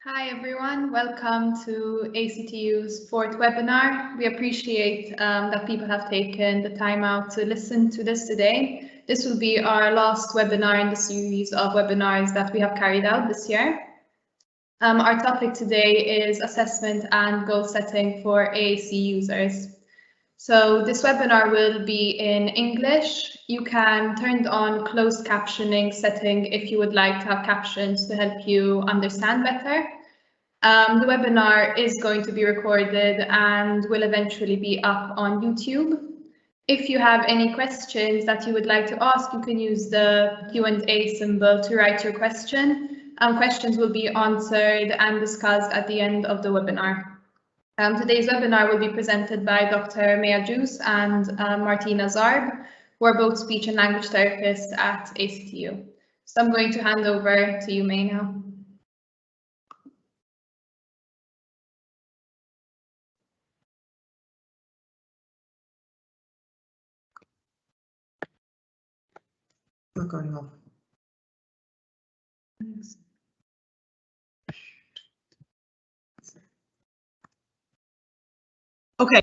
Hi everyone, welcome to ACTU's fourth webinar. We appreciate that people have taken the time out to listen to this today. This will be our last webinar in the series of webinars that we have carried out this year. Our topic today is assessment and goal setting for AAC users. So this webinar will be in English. You can turn on closed captioning setting if you would like to have captions to help you understand better. The webinar is going to be recorded and will eventually be up on YouTube. If you have any questions that you would like to ask, you can use the Q&A symbol to write your question. Questions will be answered and discussed at the end of the webinar. Today's webinar will be presented by Dr. Maya Juice and Martina Zarb, who are both speech and language therapists at ACTU. So I'm going to hand over to you, May, now. Not going off. Okay.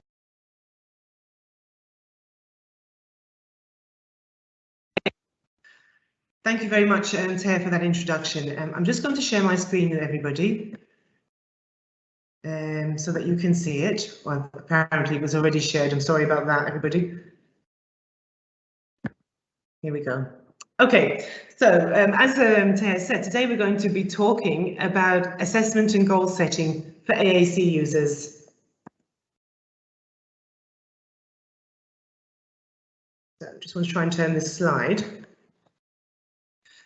Thank you very much, Taya, for that introduction. I'm just going to share my screen with everybody so that you can see it. Well, apparently it was already shared. I'm sorry about that, everybody. Here we go. Okay, so as Taya said, today we're going to be talking about assessment and goal setting for AAC users. So I just want to try and turn this slide.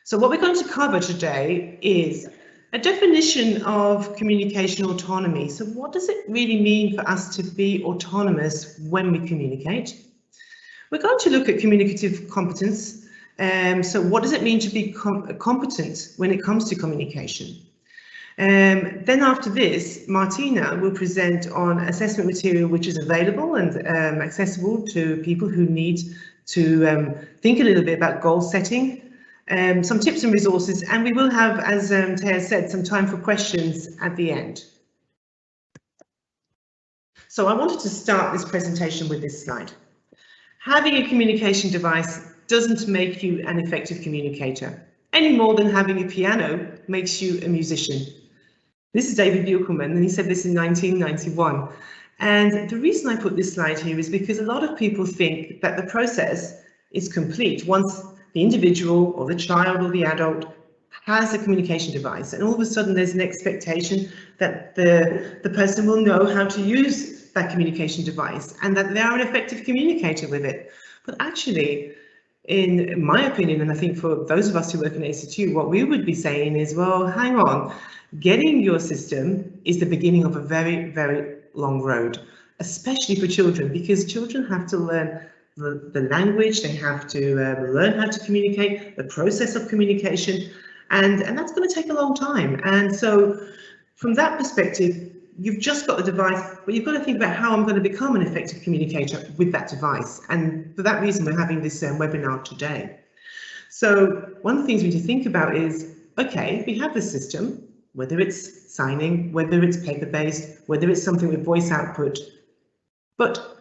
So what we're going to cover today is a definition of communication autonomy. So what does it really mean for us to be autonomous when we communicate? We're going to look at communicative competence. So what does it mean to be competent when it comes to communication? Then after this, Martina will present on assessment material which is available and accessible to people who need to think a little bit about goal setting. Some tips and resources, and we will have, as Taya said, some time for questions at the end. So I wanted to start this presentation with this slide. Having a communication device doesn't make you an effective communicator, any more than having a piano makes you a musician. This is David Buchanan, and he said this in 1991. And the reason I put this slide here is because a lot of people think that the process is complete once the individual or the child or the adult has a communication device, and all of a sudden there's an expectation that the person will know how to use that communication device and that they are an effective communicator with it. But actually, in my opinion, and I think for those of us who work in ACTU, what we would be saying is, well, hang on, getting your system is the beginning of a very, very long road, especially for children, because children have to learn the language, they have to learn how to communicate, the process of communication, and that's going to take a long time. And so from that perspective, you've just got a device, but you've got to think about how I'm going to become an effective communicator with that device. And for that reason, we're having this webinar today. So one of the things we need to think about is, okay, we have this system, whether it's signing, whether it's paper-based, whether it's something with voice output, but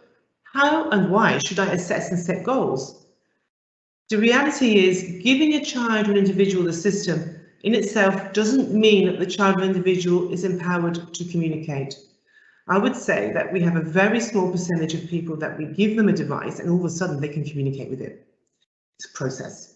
how and why should I assess and set goals? The reality is, giving a child or an individual the system in itself doesn't mean that the child or individual is empowered to communicate. I would say that we have a very small percentage of people that we give them a device and all of a sudden they can communicate with it. It's a process.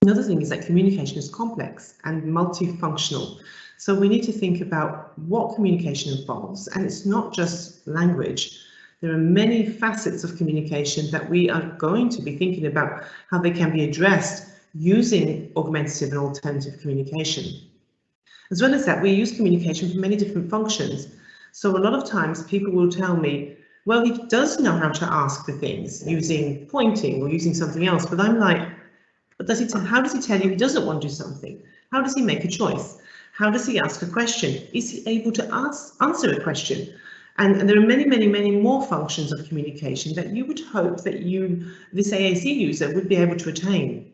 Another thing is that communication is complex and multifunctional. So we need to think about what communication involves, and it's not just language. There are many facets of communication that we are going to be thinking about how they can be addressed using augmentative and alternative communication. As well as that, we use communication for many different functions. So a lot of times people will tell me, well, he does know how to ask for things using pointing or using something else, but I'm like, but how does he tell you he doesn't want to do something? How does he make a choice? How does he ask a question? Is he able to answer a question? And there are many, many, many more functions of communication that you would hope that this AAC user would be able to attain.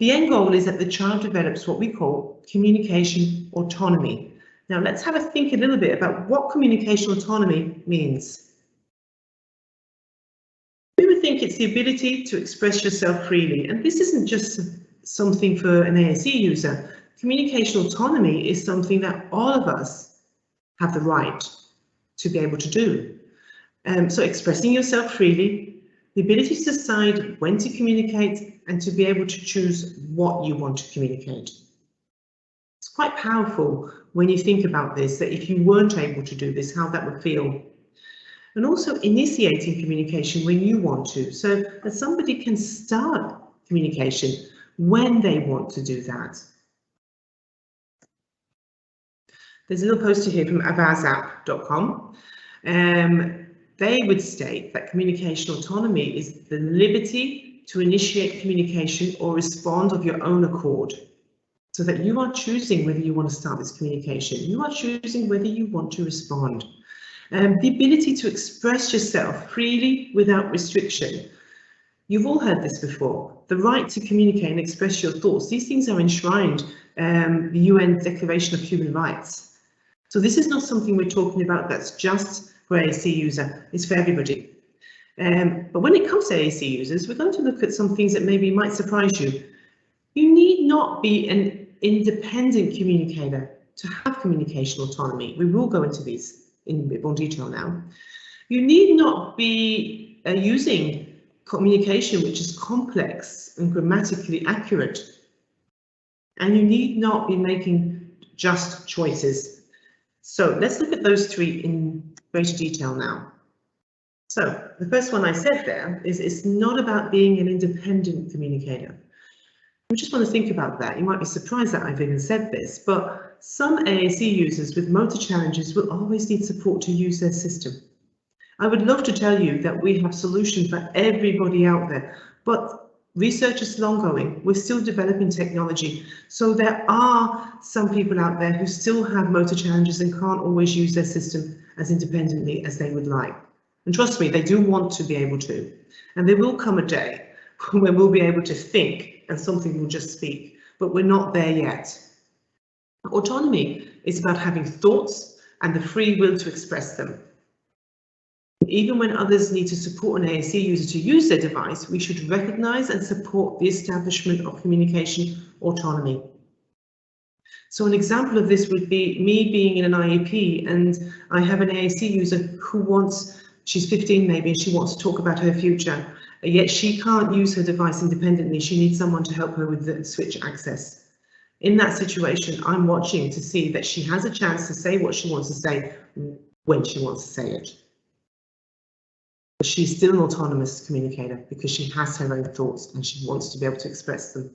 The end goal is that the child develops what we call communication autonomy. Now let's have a think a little bit about what communication autonomy means. We would think it's the ability to express yourself freely, and this isn't just something for an AAC user. Communication autonomy is something that all of us have the right to be able to do. So expressing yourself freely, the ability to decide when to communicate and to be able to choose what you want to communicate. It's quite powerful when you think about this, that if you weren't able to do this, how that would feel. And also initiating communication when you want to, so that somebody can start communication when they want to do that. There's a little poster here from avazapp.com. They would state that communication autonomy is the liberty to initiate communication or respond of your own accord, so that you are choosing whether you want to start this communication. You are choosing whether you want to respond. The ability to express yourself freely without restriction. You've all heard this before. The right to communicate and express your thoughts. These things are enshrined in the UN Declaration of Human Rights. So this is not something we're talking about that's just for AAC user, it's for everybody. But when it comes to AAC users, we're going to look at some things that maybe might surprise you. You need not be an independent communicator to have communication autonomy. We will go into these in a bit more detail now. You need not be using communication which is complex and grammatically accurate. And you need not be making just choices. So let's look at those three in greater detail now. So the first one I said there is it's not about being an independent communicator. We just want to think about that. You might be surprised that I've even said this, but some AAC users with motor challenges will always need support to use their system. I would love to tell you that we have solutions for everybody out there, but research is long going. We're still developing technology. So there are some people out there who still have motor challenges and can't always use their system as independently as they would like. And trust me, they do want to be able to. And there will come a day when we'll be able to think and something will just speak, but we're not there yet. Autonomy is about having thoughts and the free will to express them. Even when others need to support an AAC user to use their device, we should recognise and support the establishment of communication autonomy. So an example of this would be me being in an IEP and I have an AAC user who wants, she's 15 maybe, and she wants to talk about her future, yet she can't use her device independently. She needs someone to help her with the switch access. In that situation, I'm watching to see that she has a chance to say what she wants to say when she wants to say it. But she's still an autonomous communicator because she has her own thoughts and she wants to be able to express them.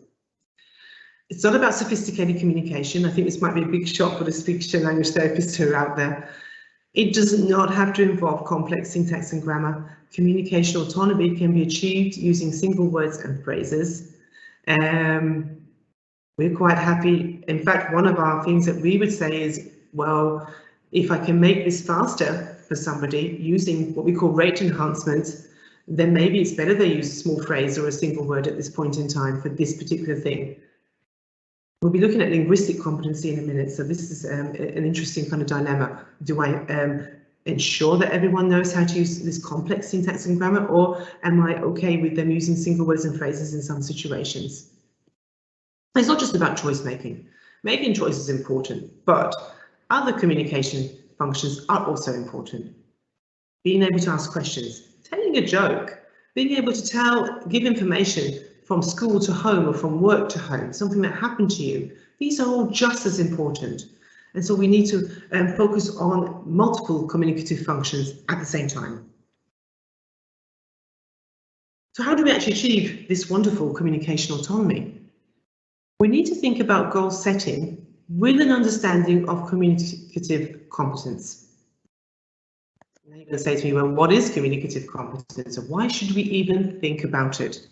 It's not about sophisticated communication. I think this might be a big shock for the speech and language therapists who are out there. It does not have to involve complex syntax and grammar. Communication autonomy can be achieved using single words and phrases. We're quite happy. In fact, one of our things that we would say is, well, if I can make this faster for somebody using what we call rate enhancements, then maybe it's better they use a small phrase or a single word at this point in time for this particular thing. We'll be looking at linguistic competency in a minute, so this is an interesting kind of dilemma. Do I ensure that everyone knows how to use this complex syntax and grammar, or am I okay with them using single words and phrases in some situations? It's not just about choice making. Making choices is important, but other communication functions are also important. Being able to ask questions, telling a joke, being able to give information from school to home or from work to home, something that happened to you. These are all just as important. And so we need to focus on multiple communicative functions at the same time. So how do we actually achieve this wonderful communication autonomy? We need to think about goal setting with an understanding of communicative competence. Now you're going to say to me, well, what is communicative competence and why should we even think about it?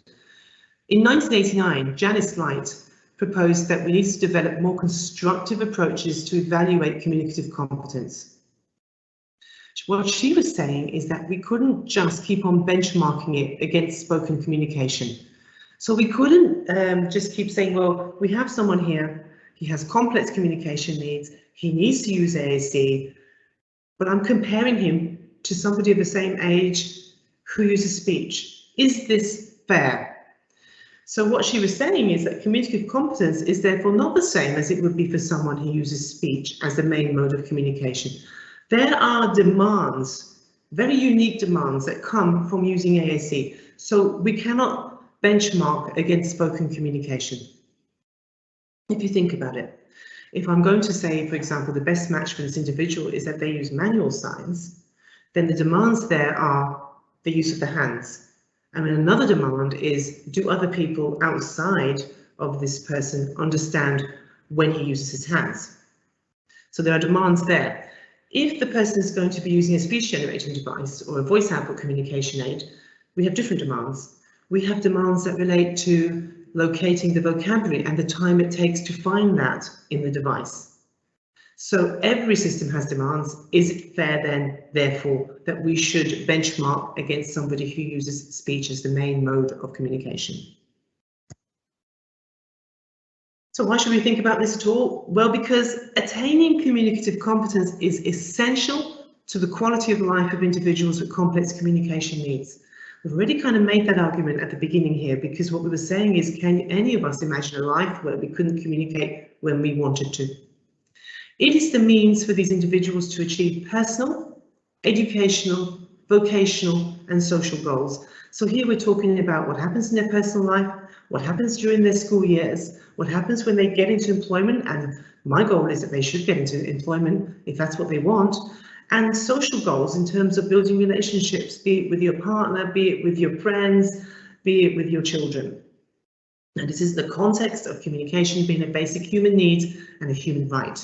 In 1989, Janice Light proposed that we need to develop more constructive approaches to evaluate communicative competence. What she was saying is that we couldn't just keep on benchmarking it against spoken communication. So we couldn't just keep saying, well, we have someone here, he has complex communication needs, he needs to use AAC, but I'm comparing him to somebody of the same age who uses speech. Is this fair? So what she was saying is that communicative competence is therefore not the same as it would be for someone who uses speech as the main mode of communication. There are demands, very unique demands that come from using AAC. So we cannot benchmark against spoken communication. If you think about it, if I'm going to say, for example, the best match for this individual is that they use manual signs, then the demands there are the use of the hands. And another demand is, do other people outside of this person understand when he uses his hands? So there are demands there. If the person is going to be using a speech generating device or a voice output communication aid, we have different demands. We have demands that relate to locating the vocabulary and the time it takes to find that in the device. So every system has demands. Is it fair then, therefore, that we should benchmark against somebody who uses speech as the main mode of communication? So why should we think about this at all? Well, because attaining communicative competence is essential to the quality of life of individuals with complex communication needs. We've already kind of made that argument at the beginning here, because what we were saying is, can any of us imagine a life where we couldn't communicate when we wanted to? It is the means for these individuals to achieve personal, educational, vocational, and social goals. So here we're talking about what happens in their personal life, what happens during their school years, what happens when they get into employment, and my goal is that they should get into employment if that's what they want, and social goals in terms of building relationships, be it with your partner, be it with your friends, be it with your children. And this is the context of communication being a basic human need and a human right.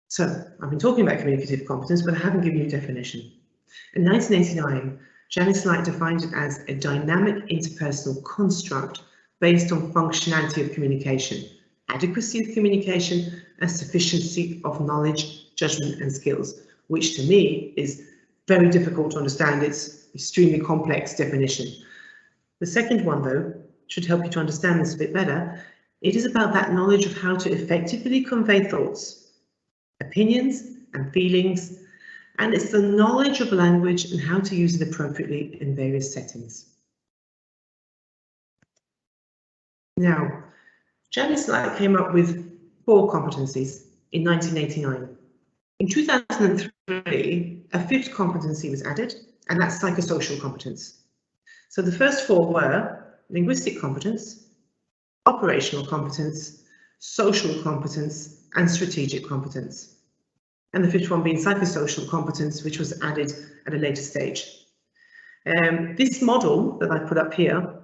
So I've been talking about communicative competence, but I haven't given you a definition. In 1989, Janice Light defined it as a dynamic interpersonal construct based on functionality of communication, adequacy of communication, and sufficiency of knowledge, judgment, and skills, which to me is very difficult to understand. It's extremely complex definition. The second one, though, should help you to understand this a bit better. It is about that knowledge of how to effectively convey thoughts, opinions, and feelings, and it's the knowledge of language and how to use it appropriately in various settings. Now, Janice Light came up with 4 competencies in 1989. In 2003, a 5th competency was added, and that's psychosocial competence. So the first 4 were linguistic competence, operational competence, social competence, and strategic competence. And the 5th one being psychosocial competence, which was added at a later stage. This model that I put up here,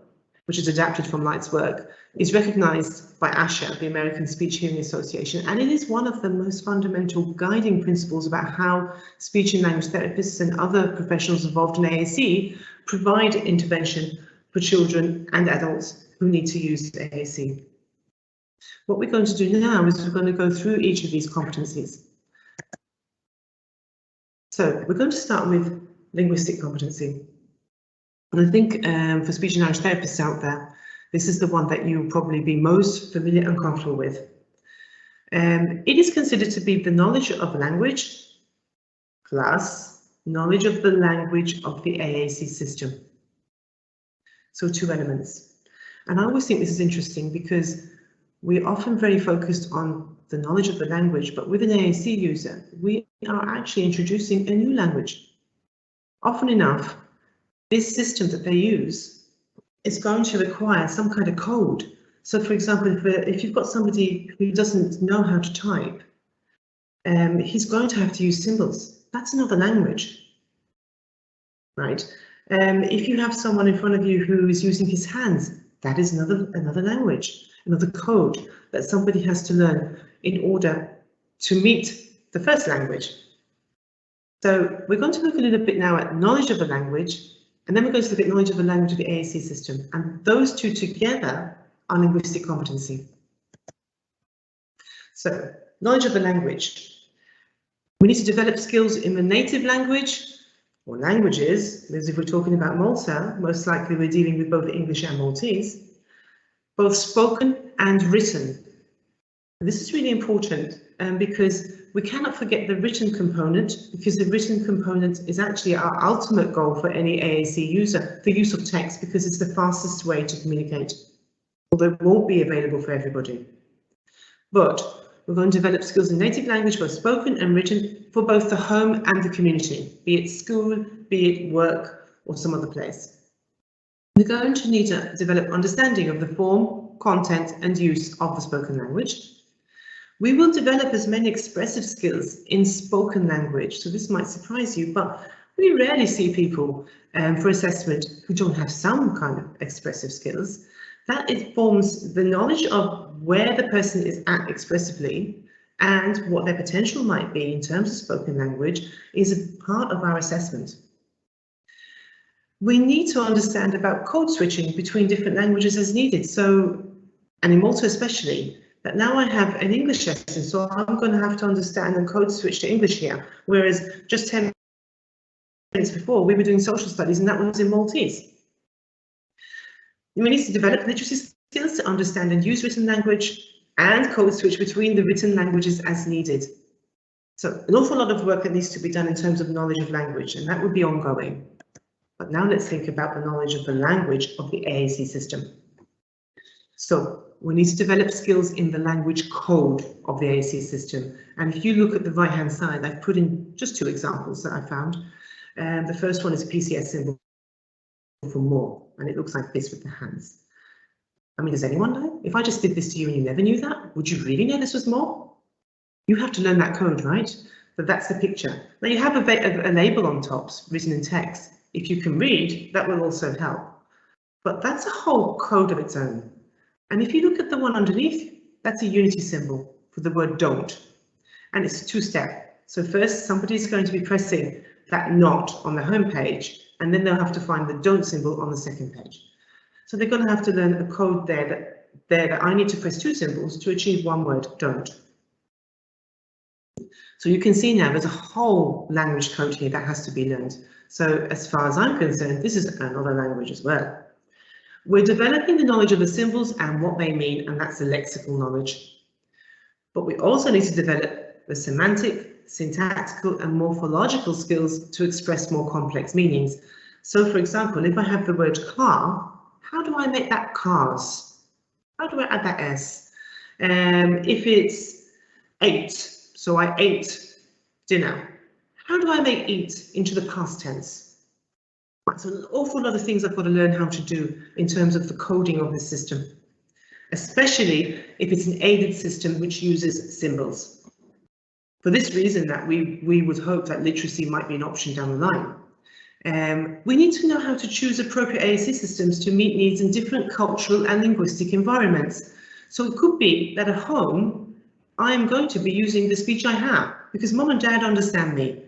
which is adapted from Light's work, is recognised by ASHA, the American Speech Hearing Association, and it is one of the most fundamental guiding principles about how speech and language therapists and other professionals involved in AAC provide intervention for children and adults who need to use AAC. What we're going to do now is we're going to go through each of these competencies. So we're going to start with linguistic competency. And I think for speech and language therapists out there, this is the one that you'll probably be most familiar and comfortable with. It is considered to be the knowledge of language plus knowledge of the language of the AAC system. So 2 elements. And I always think this is interesting because we're often very focused on the knowledge of the language, but with an AAC user, we are actually introducing a new language. Often enough, this system that they use is going to require some kind of code. So for example, if you've got somebody who doesn't know how to type, he's going to have to use symbols. That's another language, right? If you have someone in front of you who is using his hands, that is another language, another code that somebody has to learn in order to meet the first language. So we're going to look a little bit now at knowledge of the language, and then we're going to look at knowledge of the language of the AAC system. And those 2 together are linguistic competency. So knowledge of the language. We need to develop skills in the native language, Or languages, as if we're talking about Malta, most likely we're dealing with both English and Maltese, both spoken and written. And this is really important because we cannot forget the written component, because the written component is actually our ultimate goal for any AAC user, the use of text, because it's the fastest way to communicate, although it won't be available for everybody. But we're going to develop skills in native language, both spoken and written, for both the home and the community, be it school, be it work, or some other place. We're going to need to develop understanding of the form, content, and use of the spoken language. We will develop as many expressive skills in spoken language, so this might surprise you, but we rarely see people for assessment who don't have some kind of expressive skills. That it forms the knowledge of where the person is at expressively and what their potential might be in terms of spoken language is a part of our assessment. We need to understand about code switching between different languages as needed. So, and in Malta especially, that now I have an English lesson, so I'm going to have to understand and code switch to English here, whereas just 10 minutes before we were doing social studies and that was in Maltese. We need to develop literacy skills to understand and use written language and code switch between the written languages as needed. So an awful lot of work that needs to be done in terms of knowledge of language, and that would be ongoing. But now let's think about the knowledge of the language of the AAC system. So we need to develop skills in the language code of the AAC system. And if you look at the right-hand side, I've put in just 2 examples that I found. The first one is a PCS symbol for more, and it looks like this with the hands. I mean, does anyone know? If I just did this to you and you never knew that, would you really know this was more? You have to learn that code, right? But that's the picture. Now you have a label on top, written in text. If you can read, that will also help. But that's a whole code of its own. And if you look at the one underneath, that's a unity symbol for the word don't. And it's a 2-step. So first, somebody's going to be pressing that not on the home page, and then they'll have to find the don't symbol on the second page. So they're going to have to learn a code there that I need to press 2 symbols to achieve one word, don't. So you can see now there's a whole language code here that has to be learned. So as far as I'm concerned, this is another language as well. We're developing the knowledge of the symbols and what they mean, and that's the lexical knowledge. But we also need to develop the semantic, syntactical and morphological skills to express more complex meanings. So for example, if I have the word car, how do I make that cars? How do I add that S? If it's ate, so I ate dinner, how do I make eat into the past tense? So an awful lot of things I've got to learn how to do in terms of the coding of the system, especially if it's an aided system which uses symbols. For this reason that we would hope that literacy might be an option down the line. We need to know how to choose appropriate AAC systems to meet needs in different cultural and linguistic environments. So it could be that at home, I am going to be using the speech I have because mum and dad understand me.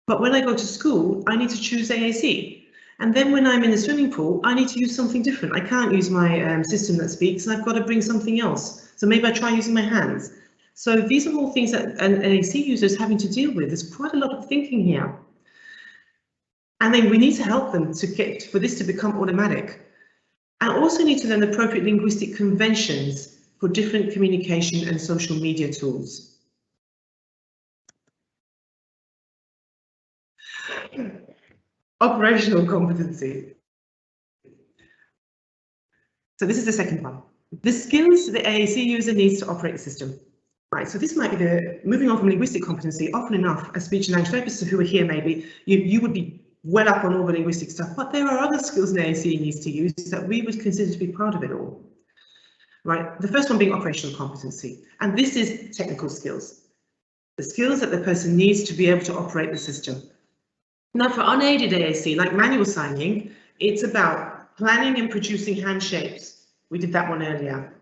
But when I go to school, I need to choose AAC. And then when I'm in the swimming pool, I need to use something different. I can't use my system that speaks, and I've got to bring something else. So maybe I try using my hands. So these are all things that an AAC user is having to deal with. There's quite a lot of thinking here. And then we need to help them to get for this to become automatic. I also need to learn appropriate linguistic conventions for different communication and social media tools. Operational competency. So this is the second one. The skills the AAC user needs to operate the system. Right, so this might be the, moving on from linguistic competency, often enough, as speech and language therapists who are here maybe, you would be well up on all the linguistic stuff, but there are other skills the AAC needs to use that we would consider to be part of it all. Right, the first one being operational competency, and this is technical skills. The skills that the person needs to be able to operate the system. Now for unaided AAC, like manual signing, it's about planning and producing handshapes. We did that one earlier.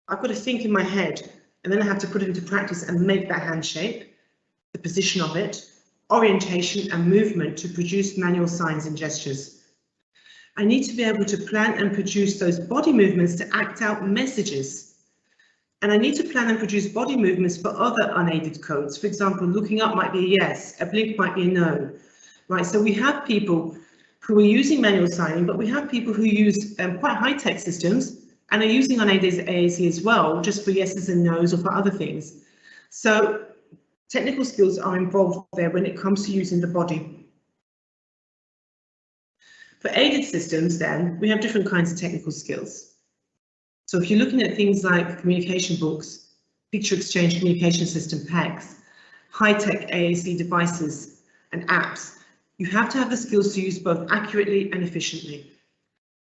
I've got to think in my head, and then I have to put it into practice and make that handshape, the position of it, orientation and movement to produce manual signs and gestures. I need to be able to plan and produce those body movements to act out messages. And I need to plan and produce body movements for other unaided codes. For example, looking up might be a yes, a blink might be a no. right? So we have people who are using manual signing, but we have people who use quite high-tech systems and are using on AAC as well, just for yeses and nos or for other things. So technical skills are involved there when it comes to using the body. For aided systems, then, we have different kinds of technical skills. So if you're looking at things like communication books, picture exchange communication system, PECs, high-tech AAC devices and apps, you have to have the skills to use both accurately and efficiently.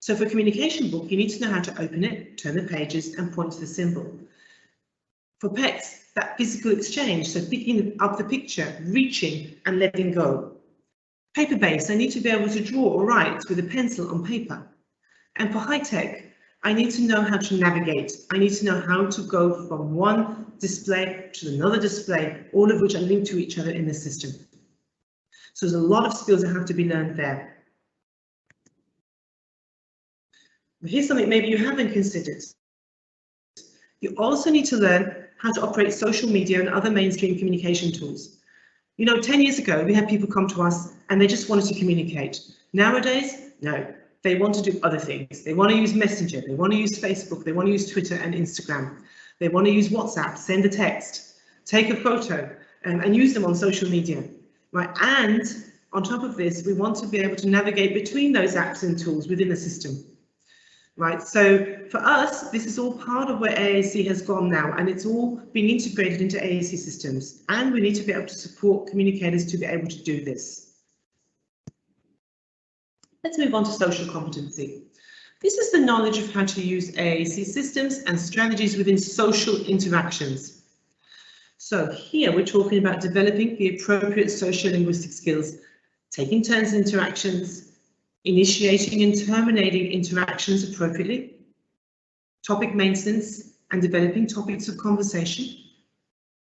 So for a communication book, you need to know how to open it, turn the pages and point to the symbol. For PECs, that physical exchange, so picking up the picture, reaching and letting go. Paper-based, I need to be able to draw or write with a pencil on paper. And for high-tech, I need to know how to navigate. I need to know how to go from one display to another display, all of which are linked to each other in the system. So there's a lot of skills that have to be learned there. But here's something maybe you haven't considered. You also need to learn how to operate social media and other mainstream communication tools. You know, 10 years ago, we had people come to us and they just wanted to communicate. Nowadays, no, they want to do other things. They want to use Messenger, they want to use Facebook, they want to use Twitter and Instagram. They want to use WhatsApp, send a text, take a photo and use them on social media, right? And on top of this, we want to be able to navigate between those apps and tools within the system. Right, so for us, this is all part of where AAC has gone now, and it's all being integrated into AAC systems, and we need to be able to support communicators to be able to do this. Let's move on to social competency. This is the knowledge of how to use AAC systems and strategies within social interactions. So here we're talking about developing the appropriate sociolinguistic skills, taking turns in interactions, initiating and terminating interactions appropriately, topic maintenance and developing topics of conversation,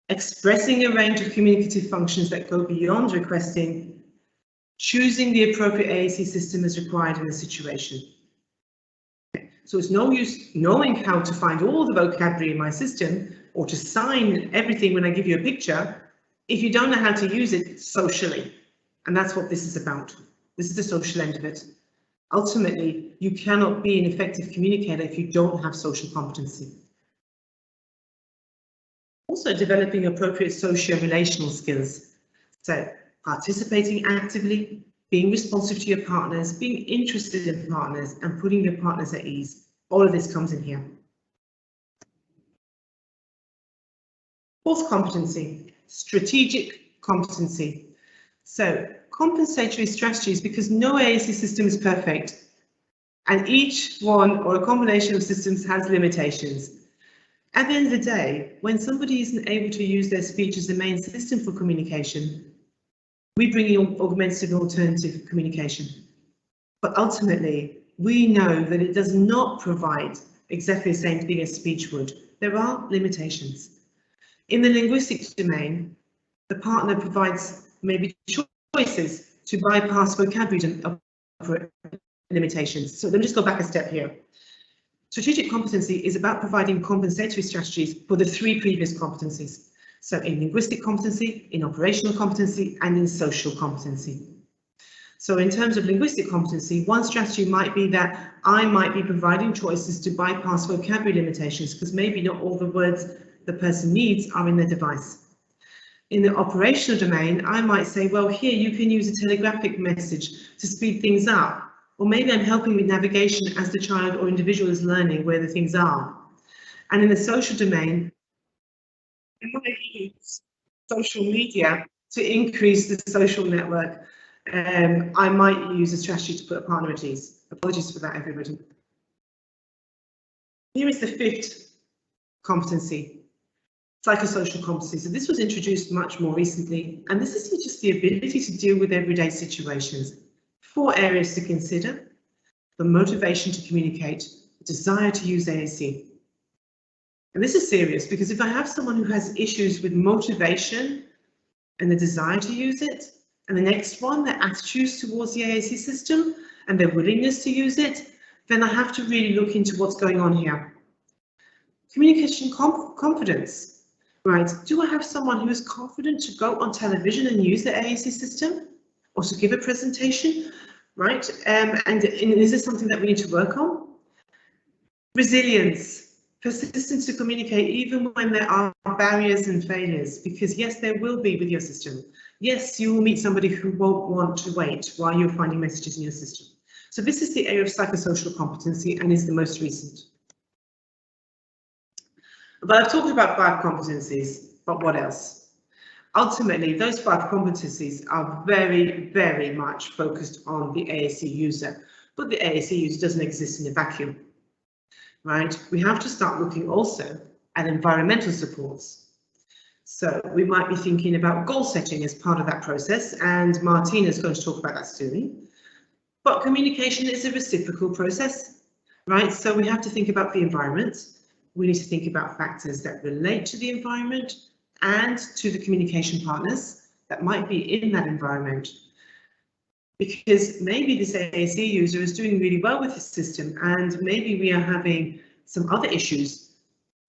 expressing a range of communicative functions that go beyond requesting, choosing the appropriate AAC system as required in the situation. So it's no use knowing how to find all the vocabulary in my system or to sign everything when I give you a picture if you don't know how to use it socially. And that's what this is about. This is the social end of it. Ultimately, you cannot be an effective communicator if you don't have social competency. Also developing appropriate sociorelational skills. So participating actively, being responsive to your partners, being interested in partners and putting your partners at ease. All of this comes in here. Fourth competency, strategic competency. So compensatory strategies, because no AAC system is perfect and each one or a combination of systems has limitations. At the end of the day, when somebody isn't able to use their speech as the main system for communication, we bring in augmentative and alternative communication. But ultimately, we know that it does not provide exactly the same thing as speech would. There are limitations. In the linguistic domain, the partner provides maybe choices to bypass vocabulary limitations. So let me just go back a step here. Strategic competency is about providing compensatory strategies for the three previous competencies. So in linguistic competency, in operational competency, and in social competency. So in terms of linguistic competency, one strategy might be that I might be providing choices to bypass vocabulary limitations because maybe not all the words the person needs are in their device. In the operational domain, I might say, well, here you can use a telegraphic message to speed things up. Or maybe I'm helping with navigation as the child or individual is learning where the things are. And in the social domain, I might use social media to increase the social network. I might use a strategy to put a partner at ease. Apologies for that, everybody. Here is the fifth competency. Psychosocial competency. So this was introduced much more recently, and this is just the ability to deal with everyday situations. 4 areas to consider: the motivation to communicate, the desire to use AAC. And this is serious because if I have someone who has issues with motivation and the desire to use it, and the next one, their attitudes towards the AAC system and their willingness to use it, then I have to really look into what's going on here. Communication confidence. Right, do I have someone who is confident to go on television and use the AAC system? or to give a presentation, right? And is this something that we need to work on? Resilience, persistence to communicate even when there are barriers and failures, because yes, there will be with your system. Yes, you will meet somebody who won't want to wait while you're finding messages in your system. So this is the area of psychosocial competency and is the most recent. But I've talked about 5 competencies, but what else? Ultimately, those 5 competencies are very, very much focused on the AAC user, but the AAC user doesn't exist in a vacuum, right? We have to start looking also at environmental supports. So we might be thinking about goal setting as part of that process, and Martina is going to talk about that soon. But communication is a reciprocal process, right? So we have to think about the environment. We need to think about factors that relate to the environment and to the communication partners that might be in that environment. Because maybe this AAC user is doing really well with his system, and maybe we are having some other issues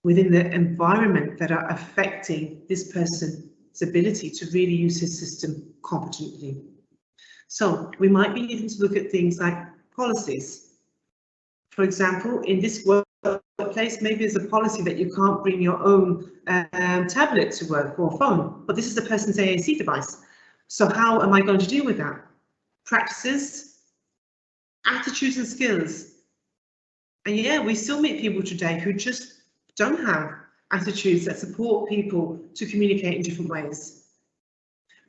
within the environment that are affecting this person's ability to really use his system competently. So we might be needing to look at things like policies. For example, in this workplace, maybe there's a policy that you can't bring your own tablet to work or phone, but this is the person's AAC device. So how am I going to deal with that? Practices, attitudes and skills. And yeah, we still meet people today who just don't have attitudes that support people to communicate in different ways.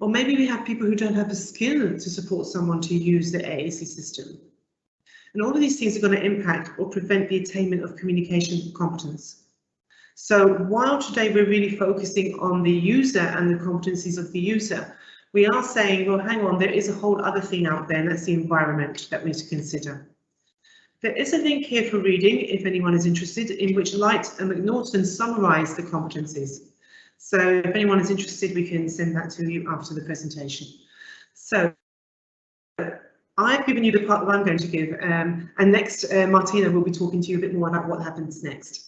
Or maybe we have people who don't have the skill to support someone to use the AAC system. And all of these things are going to impact or prevent the attainment of communication competence. So while today we're really focusing on the user and the competencies of the user, we are saying, well, hang on, there is a whole other thing out there, and that's the environment that we need to consider. There is a link here for reading, if anyone is interested, in which Light and McNaughton summarise the competencies. So if anyone is interested, we can send that to you after the presentation. So I've given you the part that I'm going to give, and next Martina will be talking to you a bit more about what happens next.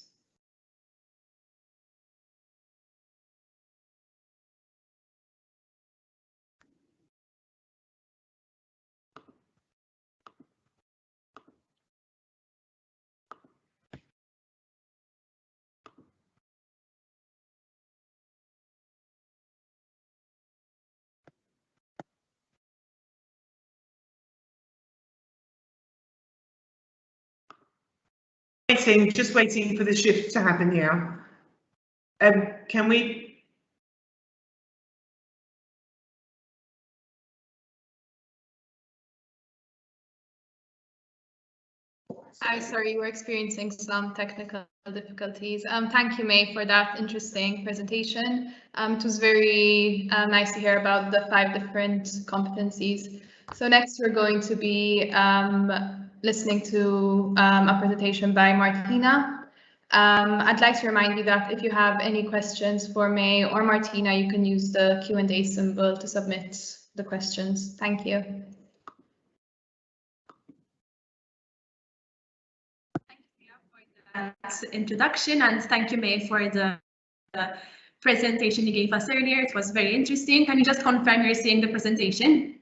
Just waiting for the shift to happen here. Can we? Hi, sorry, we're experiencing some technical difficulties. Thank you, May, for that interesting presentation. It was very nice to hear about the 5 different competencies. So next we're going to be listening to a presentation by Martina. I'd like to remind you that if you have any questions for May or Martina, you can use the Q&A symbol to submit the questions. Thank you. Introduction, and thank you, May, for the presentation you gave us earlier. It was very interesting. Can you just confirm you're seeing the presentation?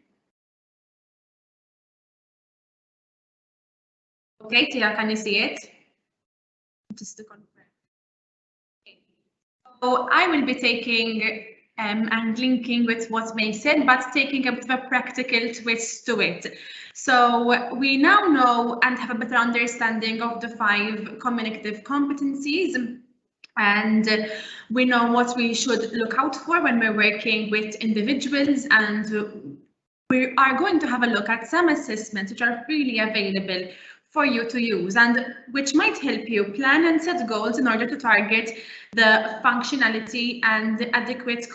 Okay, Tia, can you see it? Just to confirm. Okay. So I will be taking and linking with what May said, but taking a bit of a practical twist to it. So we now know and have a better understanding of the 5 communicative competencies, and we know what we should look out for when we're working with individuals, and we are going to have a look at some assessments which are freely available for you to use and which might help you plan and set goals in order to target the functionality and the adequate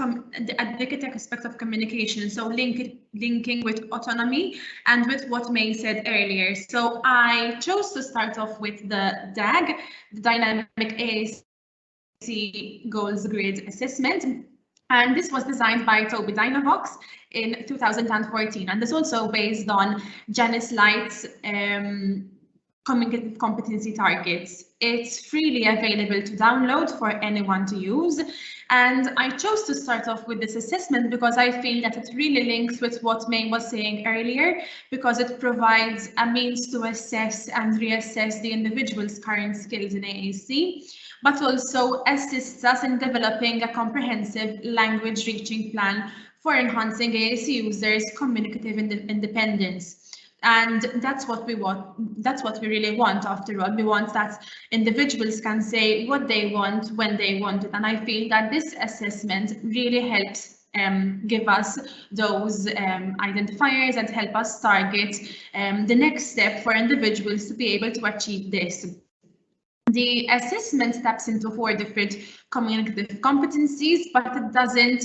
aspect of communication. So linking with autonomy and with what May said earlier. So I chose to start off with the DAG, the Dynamic AAC Goals Grid Assessment. And this was designed by Toby Dynavox in 2014. And this also based on Janice Light's communicative competency targets. It's freely available to download for anyone to use. And I chose to start off with this assessment because I feel that it really links with what May was saying earlier, because it provides a means to assess and reassess the individual's current skills in AAC, but also assists us in developing a comprehensive language reaching plan for enhancing AAC users' communicative independence. And that's what we want. That's what we really want. After all, we want that individuals can say what they want when they want it. And I feel that this assessment really helps give us those identifiers and help us target the next step for individuals to be able to achieve this. The assessment taps into 4 different communicative competencies, but it doesn't,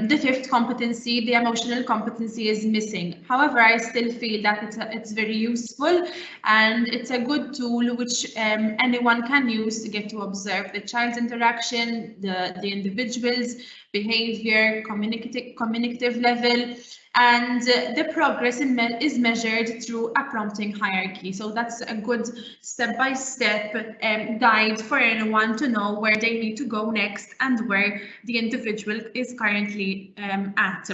the 5th competency, the emotional competency, is missing. However, I still feel that it's very useful and it's a good tool which anyone can use to get to observe the child's interaction, the individual's behavior, communicative level, and the progress is measured through a prompting hierarchy. So that's a good step-by-step guide for anyone to know where they need to go next and where the individual is currently at.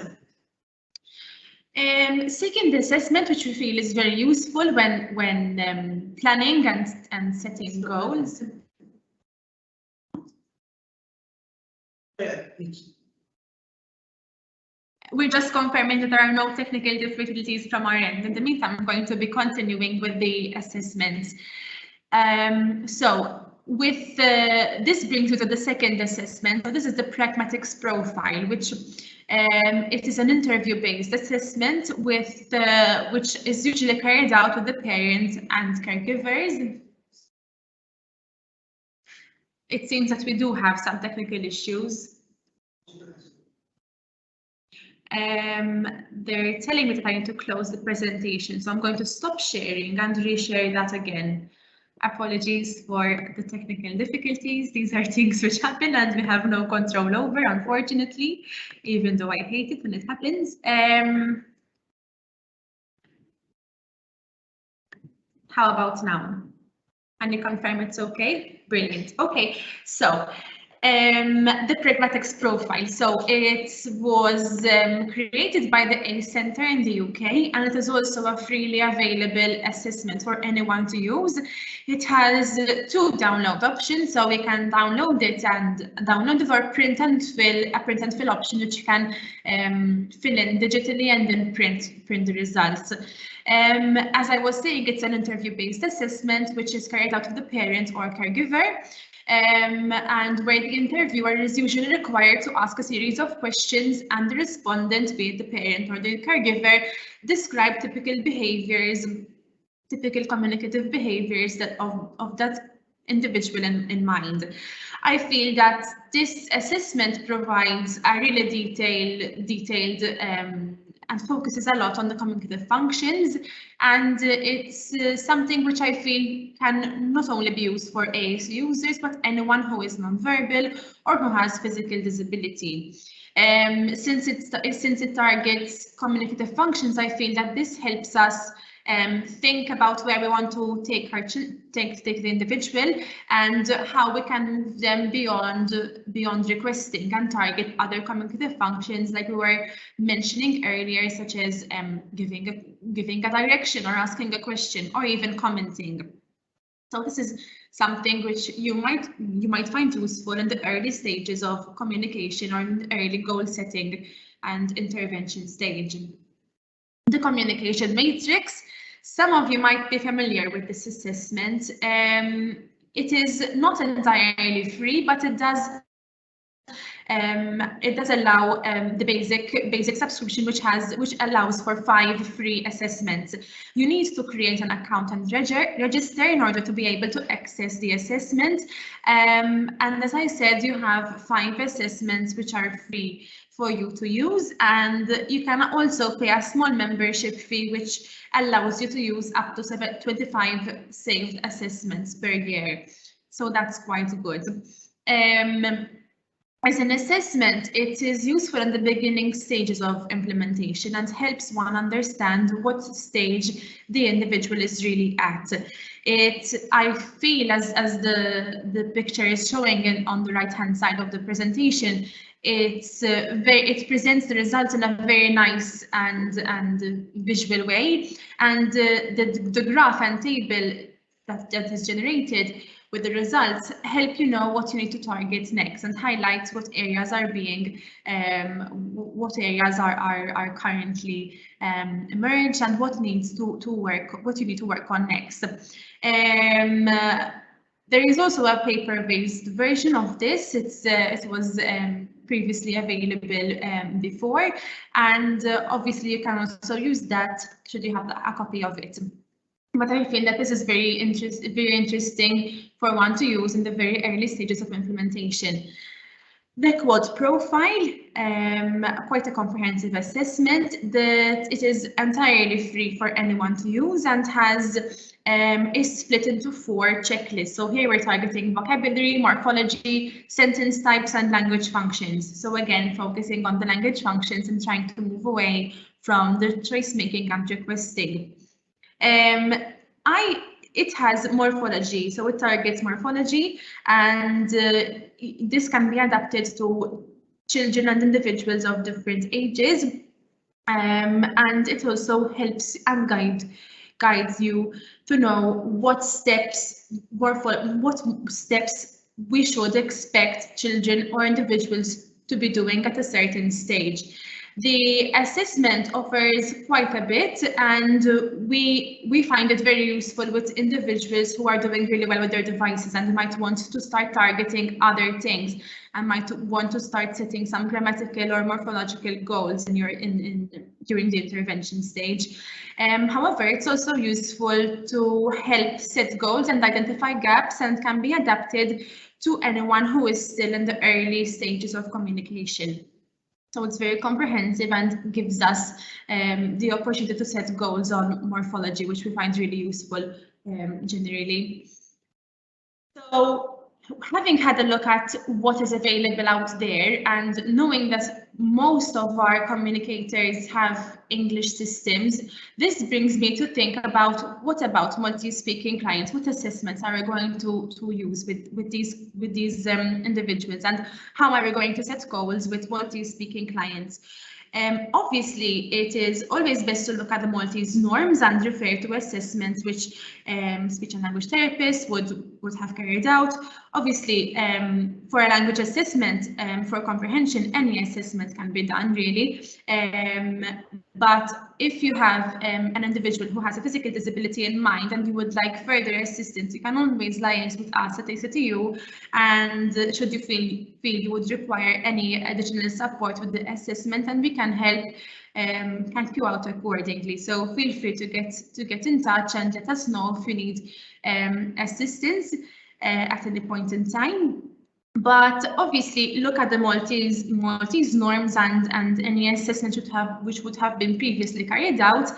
Second assessment, which we feel is very useful when planning and setting goals. We're just confirming that there are no technical difficulties from our end. In the meantime, I'm going to be continuing with the assessments. So with this brings you to the second assessment. So this is the pragmatics profile, which it is an interview-based assessment with which is usually carried out with the parents and caregivers. It seems that we do have some technical issues. They're telling me that I need to close the presentation, so I'm going to stop sharing and reshare that again. Apologies for the technical difficulties. These are things which happen and we have no control over, unfortunately, even though I hate it when it happens. How about now? Can you confirm it's okay? Brilliant. Okay, so the pragmatics profile. So it was created by the A Centre in the UK, and it is also a freely available assessment for anyone to use. It has 2 download options, so we can download it and download it, or print and fill option, which you can fill in digitally and then print the results. As I was saying, it's an interview-based assessment which is carried out with the parent or caregiver. And where the interviewer is usually required to ask a series of questions, and the respondent, be it the parent or the caregiver, describe typical behaviors, typical communicative behaviors that of that individual in mind. I feel that this assessment provides a really detailed and focuses a lot on the communicative functions, and it's something which I feel can not only be used for AAC users, but anyone who is nonverbal or who has physical disability. Since it targets communicative functions, I feel that this helps us think about where we want to take the individual and how we can move them beyond requesting and target other communicative functions, like we were mentioning earlier, such as giving a direction or asking a question or even commenting. So this is something which you might find useful in the early stages of communication or in the early goal setting and intervention stage. The communication matrix. Some of you might be familiar with this assessment. It is not entirely free, but it does allow the basic subscription, which allows for 5 free assessments. You need to create an account and register in order to be able to access the assessment. And as I said, you have 5 assessments which are free for you to use, and you can also pay a small membership fee which allows you to use up to 25 saved assessments per year. So that's quite good. As an assessment, it is useful in the beginning stages of implementation and helps one understand what stage the individual is really at. I feel, as the picture is showing on the right-hand side of the presentation, it presents the results in a very nice and visual way, and the graph and table that is generated with the results help you know what you need to target next and highlight what areas are being what areas are currently emerged and what needs to work, what you need to work on next. There is also a paper-based version of this. It was previously available before, and obviously you can also use that should you have a copy of it. But I feel that this is very interesting for one to use in the very early stages of implementation. The quad profile, quite a comprehensive assessment that it is entirely free for anyone to use and is split into 4 checklists. So here we're targeting vocabulary, morphology, sentence types, and language functions. So again, focusing on the language functions and trying to move away from the choice making and requesting. It has morphology, so it targets morphology, and this can be adapted to children and individuals of different ages, and it also helps and guides you to know what steps we should expect children or individuals to be doing at a certain stage. The assessment offers quite a bit, and we find it very useful with individuals who are doing really well with their devices and might want to start targeting other things and might want to start setting some grammatical or morphological goals during the intervention stage. However, it's also useful to help set goals and identify gaps, and can be adapted to anyone who is still in the early stages of communication. So it's very comprehensive and gives us the opportunity to set goals on morphology, which we find really useful generally. So having had a look at what is available out there and knowing that most of our communicators have English systems, this brings me to think about what about multi-speaking clients? What assessments are we going to use with these individuals, and how are we going to set goals with multi-speaking clients? Obviously, it is always best to look at the Maltese norms and refer to assessments which speech and language therapists would have carried out. Obviously, for a language assessment, for comprehension, any assessment can be done really. But if you have an individual who has a physical disability in mind and you would like further assistance, you can always liaise with us at ACTU, and should you feel you would require any additional support with the assessment, and we can help you out accordingly. So feel free to get in touch and let us know if you need assistance at any point in time. But obviously, look at the Maltese norms and any assessment which would have been previously carried out.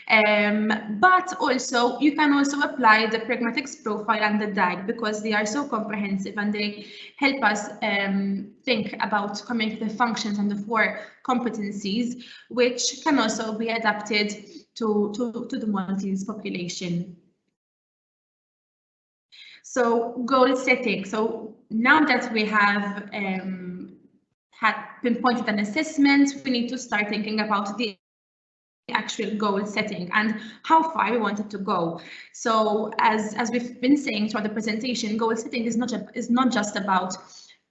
But also, you can also apply the pragmatics profile and the DAG, because they are so comprehensive and they help us think about communicative functions and the 4 competencies, which can also be adapted to the Maltese population. So goal setting. So now that we have had pinpointed an assessment, we need to start thinking about the actual goal setting and how far we want it to go. So as we've been saying throughout the presentation, goal setting is not just about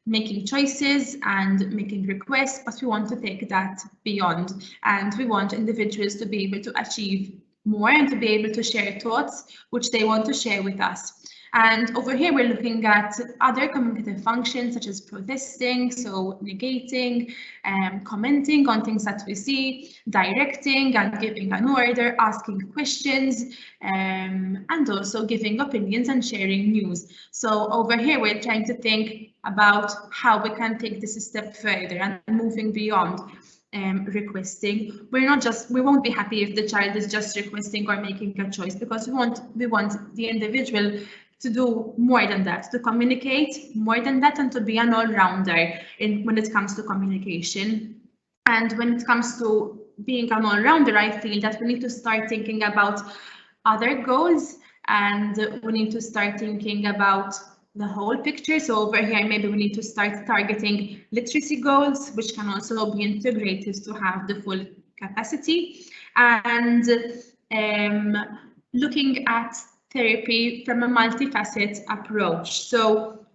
making choices and making requests, but we want to take that beyond, and we want individuals to be able to achieve more and to be able to share thoughts which they want to share with us. And over here, we're looking at other communicative functions such as protesting, so negating, commenting on things that we see, directing and giving an order, asking questions, and also giving opinions and sharing news. So over here, we're trying to think about how we can take this a step further and moving beyond requesting. We won't be happy if the child is just requesting or making a choice, because we want the individual to do more than that, to communicate more than that, and to be an all-rounder when it comes to communication. And when it comes to being an all-rounder, I feel that we need to start thinking about other goals, and we need to start thinking about the whole picture. So over here, maybe we need to start targeting literacy goals, which can also be integrated to have the full capacity, and looking at therapy from a multifaceted approach. So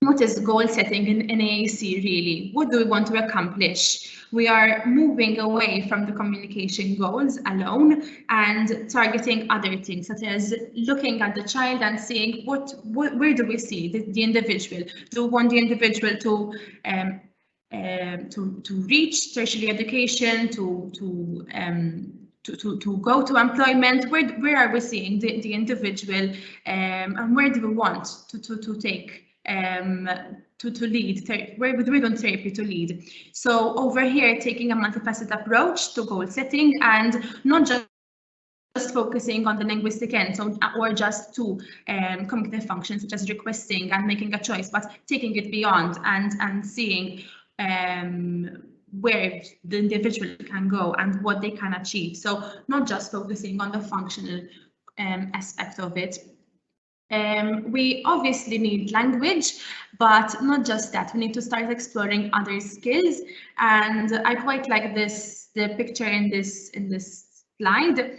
what is goal setting in AAC really? What do we want to accomplish? We are moving away from the communication goals alone and targeting other things, such as looking at the child and seeing where do we see the individual? Do we want the individual to reach tertiary education, to go to employment? Where are we seeing the individual, and where do we want to take to lead, where we want therapy to lead? So over here, taking a multifaceted approach to goal setting, and not just focusing on the linguistic end, or just to cognitive functions such as requesting and making a choice, but taking it beyond and seeing where the individual can go and what they can achieve. So not just focusing on the functional aspect of it. We obviously need language, but not just that. We need to start exploring other skills, and I quite like the picture in this slide,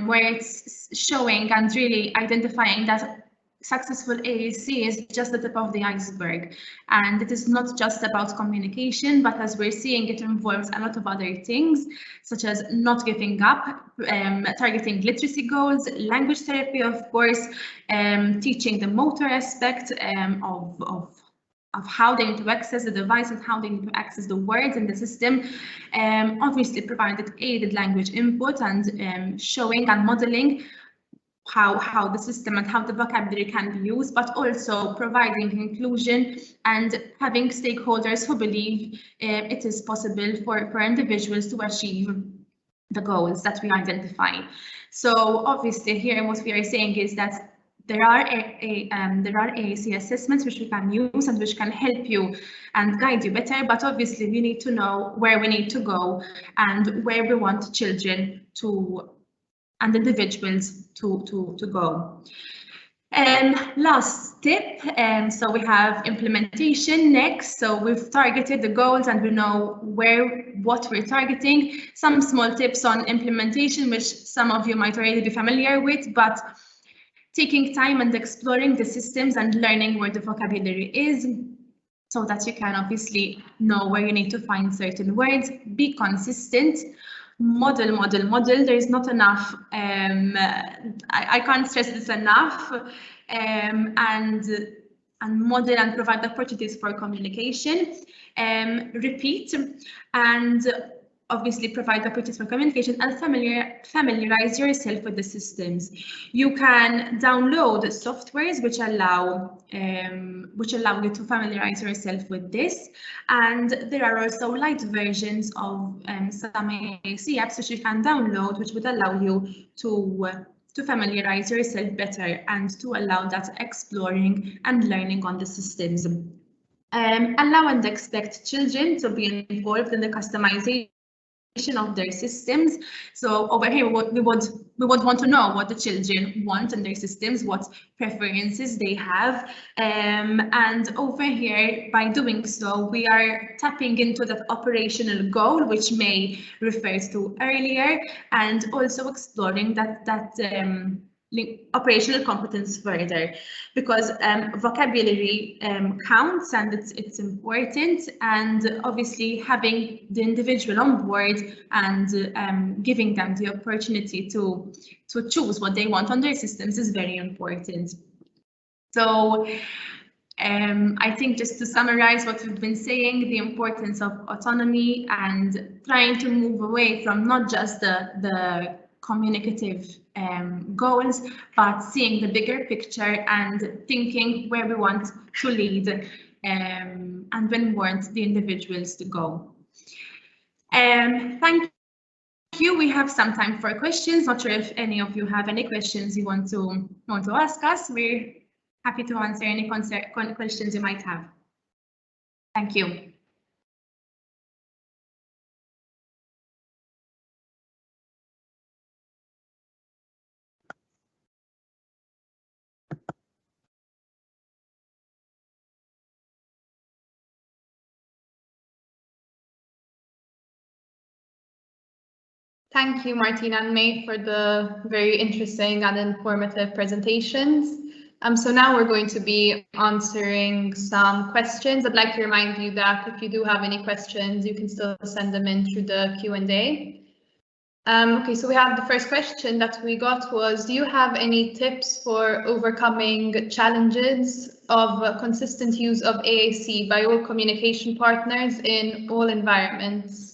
where it's showing and really identifying that successful AAC is just the tip of the iceberg, and it is not just about communication, but as we're seeing, it involves a lot of other things, such as not giving up, targeting literacy goals, language therapy, of course, teaching the motor aspect of how they need to access the device and how they need to access the words in the system. Obviously provided aided language input and showing and modeling how the system and how the vocabulary can be used, but also providing inclusion and having stakeholders who believe it is possible for individuals to achieve the goals that we identify. So obviously here what we are saying is that there are AAC assessments which we can use and which can help you and guide you better, but obviously we need to know where we need to go and where we want children and individuals to go. Last tip, so we have implementation next. So we've targeted the goals and we know what we're targeting. Some small tips on implementation, which some of you might already be familiar with, but taking time and exploring the systems and learning where the vocabulary is, so that you can obviously know where you need to find certain words. Be consistent. Model. There is not enough. I can't stress this enough. And model and provide opportunities for communication. Repeat and obviously provide opportunities for communication and familiarize yourself with the systems. You can download softwares which allow you to familiarize yourself with this, and there are also light versions of some AAC apps which you can download, which would allow you to familiarize yourself better and to allow that exploring and learning on the systems. Allow and expect children to be involved in the customization of their systems. So over here, we would want to know what the children want in their systems, what preferences they have, and over here, by doing so, we are tapping into that operational goal, which May refers to earlier, and also exploring that operational competence further, because vocabulary counts and it's important, and obviously having the individual on board and giving them the opportunity to choose what they want on their systems is very important. So I think just to summarize what we've been saying, the importance of autonomy and trying to move away from not just the communicative goals, but seeing the bigger picture and thinking where we want to lead and when we want the individuals to go. Thank you. We have some time for questions. Not sure if any of you have any questions you want to ask us. We're happy to answer any questions you might have. Thank you. Thank you, Martina and May, for the very interesting and informative presentations. So now we're going to be answering some questions. I'd like to remind you that if you do have any questions, you can still send them in through the Q&A. Okay, so we have the first question that we got was, do you have any tips for overcoming challenges of consistent use of AAC by all communication partners in all environments?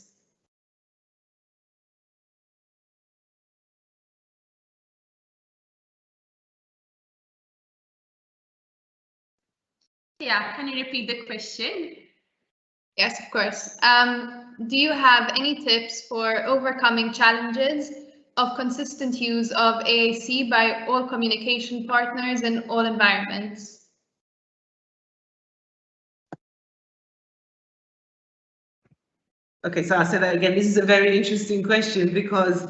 Yeah, can you repeat the question? Yes, of course. Do you have any tips for overcoming challenges of consistent use of AAC by all communication partners in all environments? Okay, so I'll say that again. This is a very interesting question because,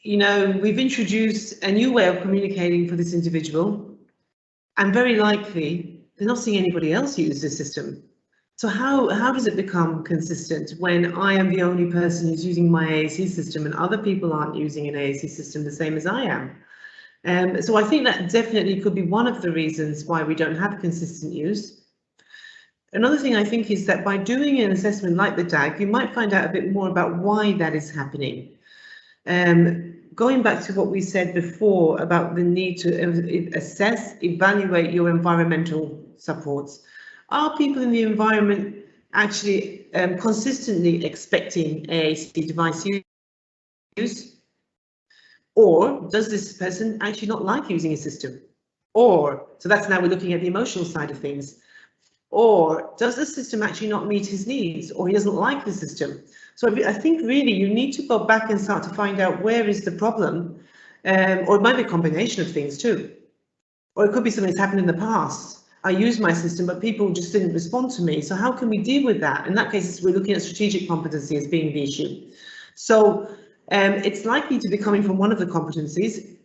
you know, we've introduced a new way of communicating for this individual, and very likely they're not seeing anybody else use this system. So how does it become consistent when I am the only person who's using my AAC system and other people aren't using an AAC system the same as I am? So I think that definitely could be one of the reasons why we don't have consistent use. Another thing I think is that by doing an assessment like the DAG, you might find out a bit more about why that is happening. Going back to what we said before about the need to assess, evaluate your environmental supports. Are people in the environment actually consistently expecting AAC device use? Or does this person actually not like using a system? Or, so that's now we're looking at the emotional side of things. Or does the system actually not meet his needs, or he doesn't like the system? So I think really you need to go back and start to find out where is the problem, or it might be a combination of things too. Or it could be something that's happened in the past. I used my system, but people just didn't respond to me. So how can we deal with that? In that case, we're looking at strategic competency as being the issue. So it's likely to be coming from one of the competencies.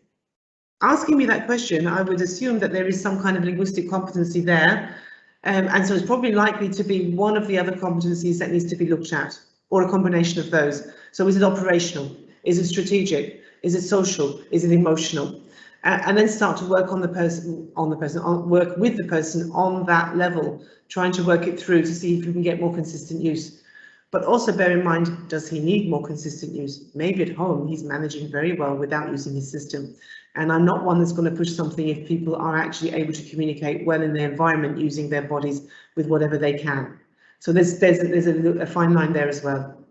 Asking me that question, I would assume that there is some kind of linguistic competency there. And so it's probably likely to be one of the other competencies that needs to be looked at, or a combination of those. So is it operational? Is it strategic? Is it social? Is it emotional? And then start to work on the person, work with the person on that level, trying to work it through to see if we can get more consistent use. But also bear in mind, does he need more consistent use? Maybe at home he's managing very well without using his system. And I'm not one that's going to push something if people are actually able to communicate well in their environment using their bodies with whatever they can. So there's a fine line there as well.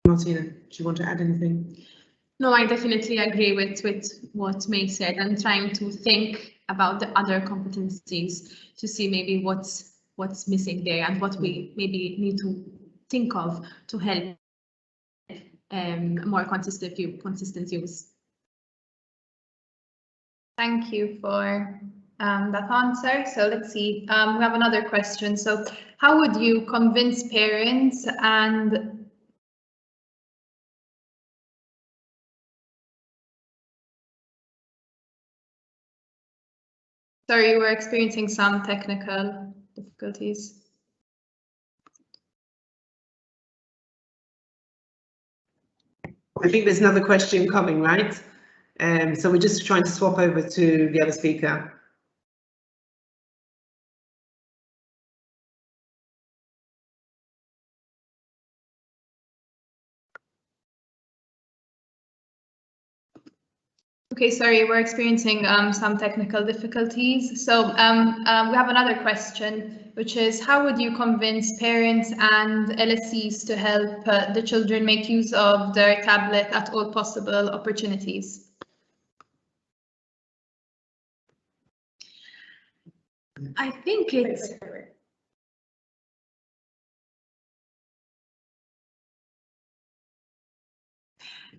Martina, do you want to add anything? No, I definitely agree with what May said. I'm trying to think about the other competencies to see maybe what's missing there and what we maybe need to think of to help more consistent use. Thank you for that answer. So let's see, we have another question. So how would you convince parents and sorry, we're experiencing some technical difficulties. I think there's another question coming, right? So we're just trying to swap over to the other speaker. Okay, sorry, we're experiencing some technical difficulties. So we have another question, which is how would you convince parents and LSCs to help the children make use of their tablet at all possible opportunities? I think it's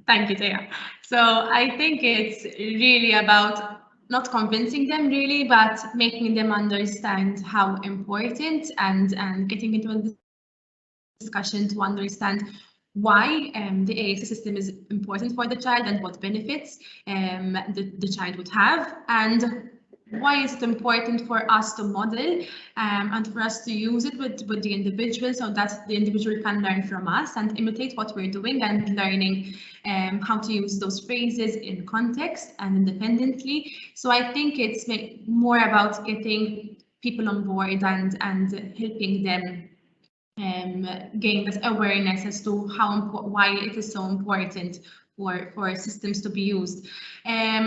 Thank you, Taya. So I think it's really about not convincing them really, but making them understand how important and getting into a discussion to understand why the AAC system is important for the child and what benefits the child would have, and why is it important for us to model and for us to use it with the individual, so that the individual can learn from us and imitate what we're doing, and learning how to use those phrases in context and independently. So I think it's more about getting people on board and helping them gain this awareness as to why it is so important for systems to be used.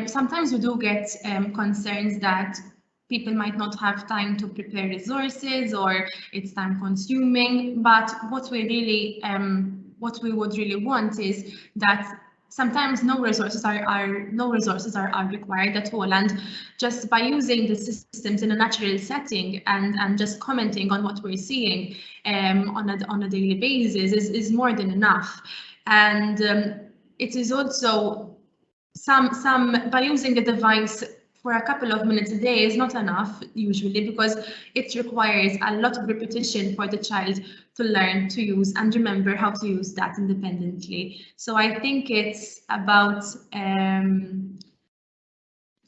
Sometimes we do get concerns that people might not have time to prepare resources, or it's time consuming, but what we would really want is that sometimes no resources are required at all, and just by using the systems in a natural setting and just commenting on what we're seeing on a daily basis is more than enough. And it is also by using a device for a couple of minutes a day is not enough usually, because it requires a lot of repetition for the child to learn to use and remember how to use that independently. So I think it's about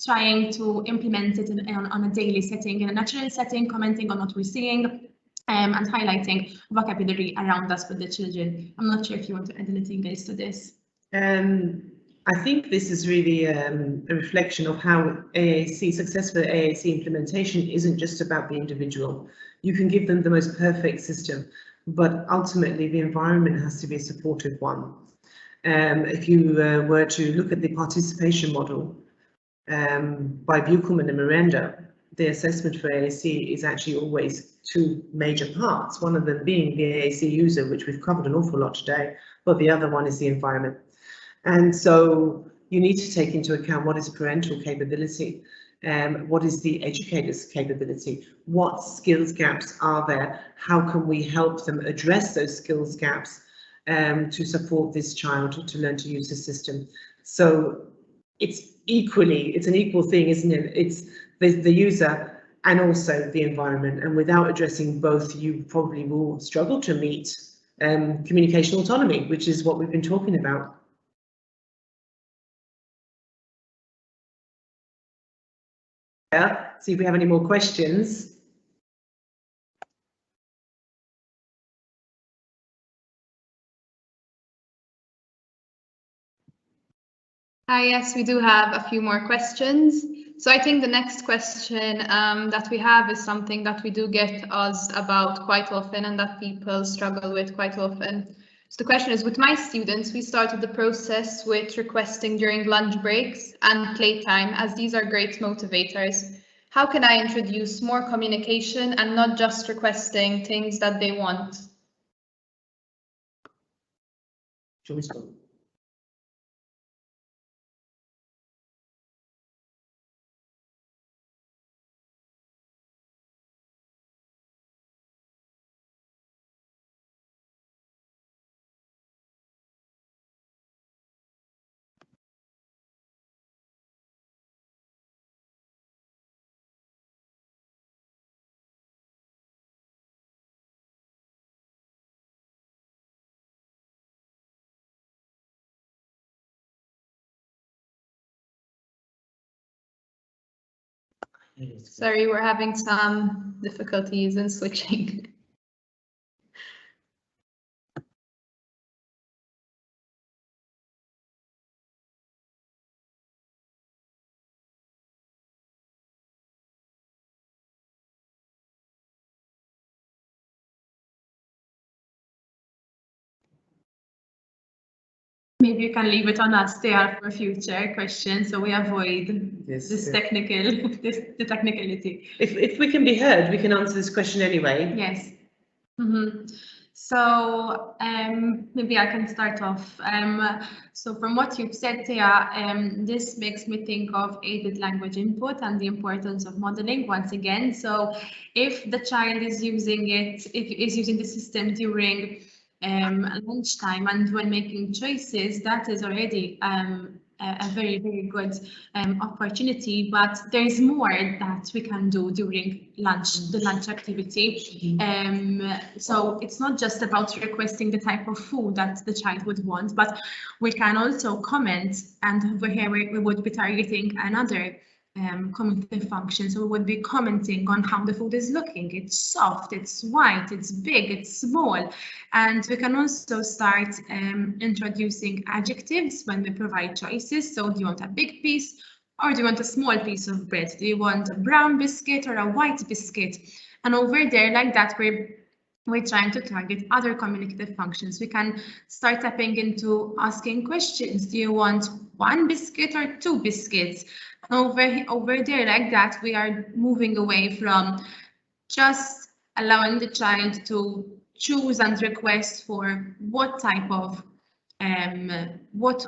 trying to implement it on a daily setting, in a natural setting, commenting on what we're seeing, and highlighting vocabulary around us with the children. I'm not sure if you want to add anything else to this. I think this is really a reflection of how successful AAC implementation isn't just about the individual. You can give them the most perfect system, but ultimately the environment has to be a supportive one. If you were to look at the participation model by Buchanan and Miranda, the assessment for AAC is actually always two major parts, one of them being the AAC user, which we've covered an awful lot today, but the other one is the environment. And so you need to take into account what is parental capability, what is the educator's capability, what skills gaps are there, how can we help them address those skills gaps to support this child to learn to use the system. So it's an equal thing, isn't it? It's the user and also the environment, and without addressing both, you probably will struggle to meet communication autonomy, which is what we've been talking about. See if we have any more questions. Hi, yes, we do have a few more questions. So I think the next question that we have is something that we do get asked about quite often and that people struggle with quite often. So the question is, with my students, we started the process with requesting during lunch breaks and playtime, as these are great motivators. How can I introduce more communication and not just requesting things that they want? Sorry, we're having some difficulties in switching. Maybe you can leave it on us there for future questions, so we avoid the technicality. If we can be heard, we can answer this question anyway. Yes. So maybe I can start off. So from what you've said, Thea, this makes me think of aided language input and the importance of modeling once again. So if the child is using the system during lunchtime, and when making choices, that is already a very, very good opportunity, but there's more that we can do during lunch, the lunch activity. So it's not just about requesting the type of food that the child would want, but we can also comment, and over here we would be targeting another cognitive function. So we would be commenting on how the food is looking. It's soft, it's white, it's big, it's small. And we can also start introducing adjectives when we provide choices. So do you want a big piece or do you want a small piece of bread? Do you want a brown biscuit or a white biscuit? And over there, like that, we're trying to target other communicative functions. We can start tapping into asking questions. Do you want 1 biscuit or 2 biscuits? Over there, like that, we are moving away from just allowing the child to choose and request for what type of what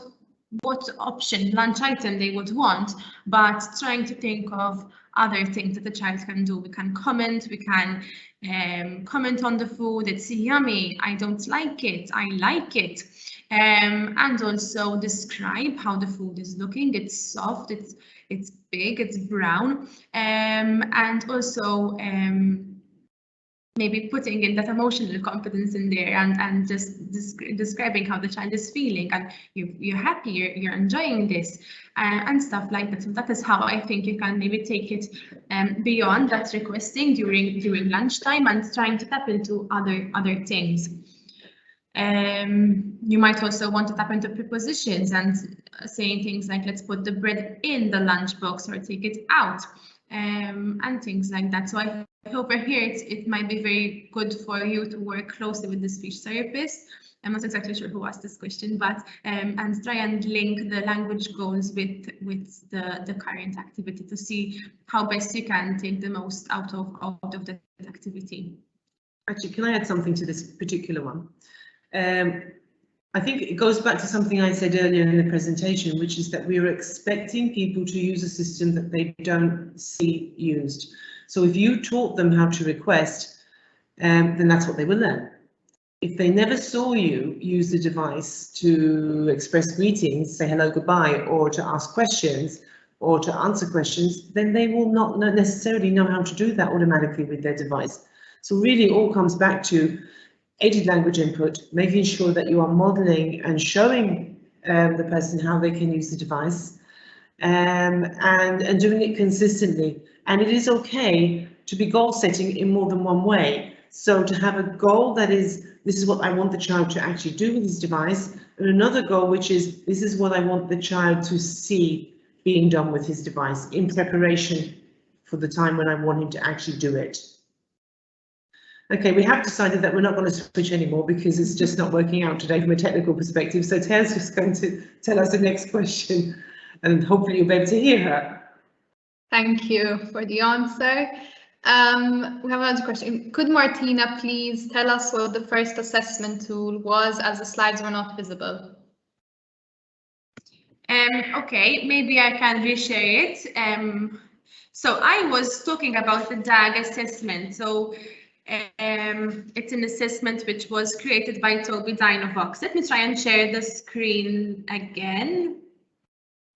option lunch item they would want, but trying to think of other things that the child can do. We can comment, we can comment on the food. It's yummy, I don't like it, I like it. And also describe how the food is looking. It's soft, it's big, it's brown, and also maybe putting in that emotional competence in there, and just describing how the child is feeling, and you're happy, you're enjoying this, and stuff like that. So that is how I think you can maybe take it beyond that requesting during lunchtime and trying to tap into other things. You might also want to tap into prepositions and saying things like, let's put the bread in the lunchbox or take it out, and things like that. So I over here it might be very good for you to work closely with the speech therapist. I'm not exactly sure who asked this question, but and try and link the language goals with the current activity to see how best you can take the most out of that activity. Actually, can I add something to this particular one? I think it goes back to something I said earlier in the presentation, which is that we are expecting people to use a system that they don't see used. So if you taught them how to request, then that's what they will learn. If they never saw you use the device to express greetings, say hello, goodbye, or to ask questions, or to answer questions, then they will not necessarily know how to do that automatically with their device. So really it all comes back to aided language input, making sure that you are modeling and showing the person how they can use the device, and doing it consistently. And it is okay to be goal setting in more than one way. So to have a goal that is, this is what I want the child to actually do with his device, and another goal which is, this is what I want the child to see being done with his device in preparation for the time when I want him to actually do it. Okay, we have decided that we're not going to switch anymore because it's just not working out today from a technical perspective. So Taya's just going to tell us the next question, and hopefully you'll be able to hear her. Thank you for the answer. We have another question. Could Martina please tell us what the first assessment tool was, as the slides were not visible? Okay, maybe I can reshare it. So I was talking about the DAG assessment. So it's an assessment which was created by Toby Dynavox. Let me try and share the screen again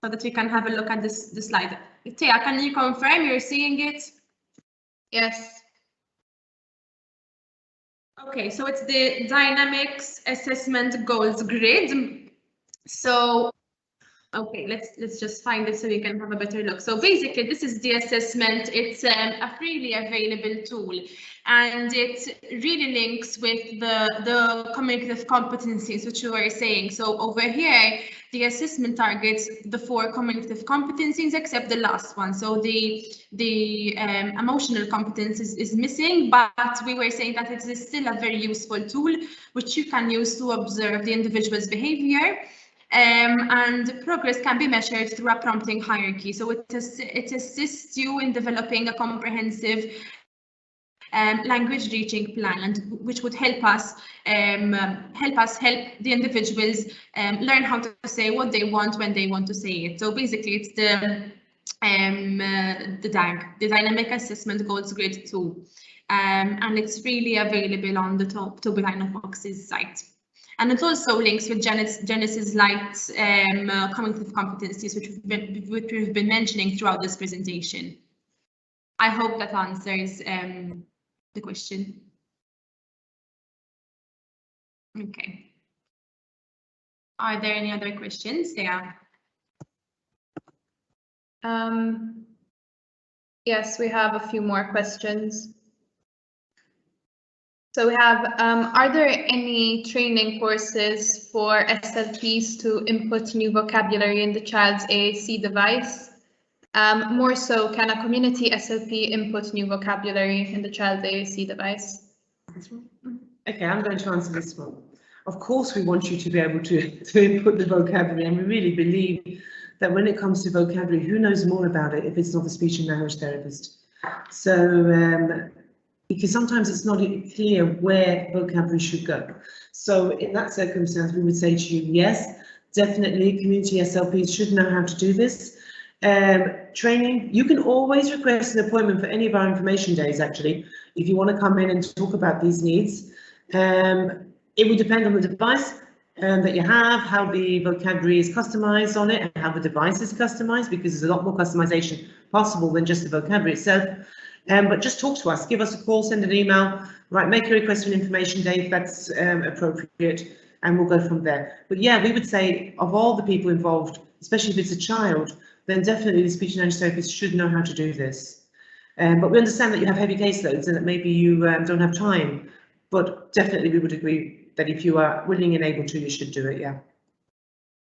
so that we can have a look at the slide. Tia, can you confirm you're seeing it? Yes. Okay, so it's the Dynamics Assessment Goals Grid. So okay, let's just find it so we can have a better look. So basically, this is the assessment. It's a freely available tool, and it really links with the communicative competencies, which you were saying. So over here, the assessment targets the 4 communicative competencies, except the last one. So the emotional competence is missing, but we were saying that it is still a very useful tool, which you can use to observe the individual's behavior. And progress can be measured through a prompting hierarchy. So it assists you in developing a comprehensive language reaching plan, and which would help us help the individuals learn how to say what they want when they want to say it. So basically, it's the DAG, the Dynamic Assessment Goals Grid tool. and it's really available on the Line of Fox's site. And it also links with Genesis Light cognitive competencies, which we've been mentioning throughout this presentation. I hope that answers the question. Okay. Are there any other questions? Yeah. Yes, we have a few more questions. So we have, are there any training courses for SLPs to input new vocabulary in the child's AAC device? More so, can a community SLP input new vocabulary in the child's AAC device? Okay, I'm going to answer this one. Of course, we want you to be able to input the vocabulary, and we really believe that when it comes to vocabulary, who knows more about it if it's not a speech and language therapist? So, because sometimes it's not clear where vocabulary should go. So in that circumstance, we would say to you, yes, definitely community SLPs should know how to do this. Training, you can always request an appointment for any of our information days, actually, if you want to come in and talk about these needs. It would depend on the device that you have, how the vocabulary is customized on it, and how the device is customized, because there's a lot more customization possible than just the vocabulary itself. But just talk to us, give us a call, send an email, right, make a request for an information day if that's appropriate, and we'll go from there. But yeah, we would say of all the people involved, especially if it's a child, then definitely the speech and language therapist should know how to do this. But we understand that you have heavy caseloads and that maybe you don't have time, but definitely we would agree that if you are willing and able to, you should do it, yeah.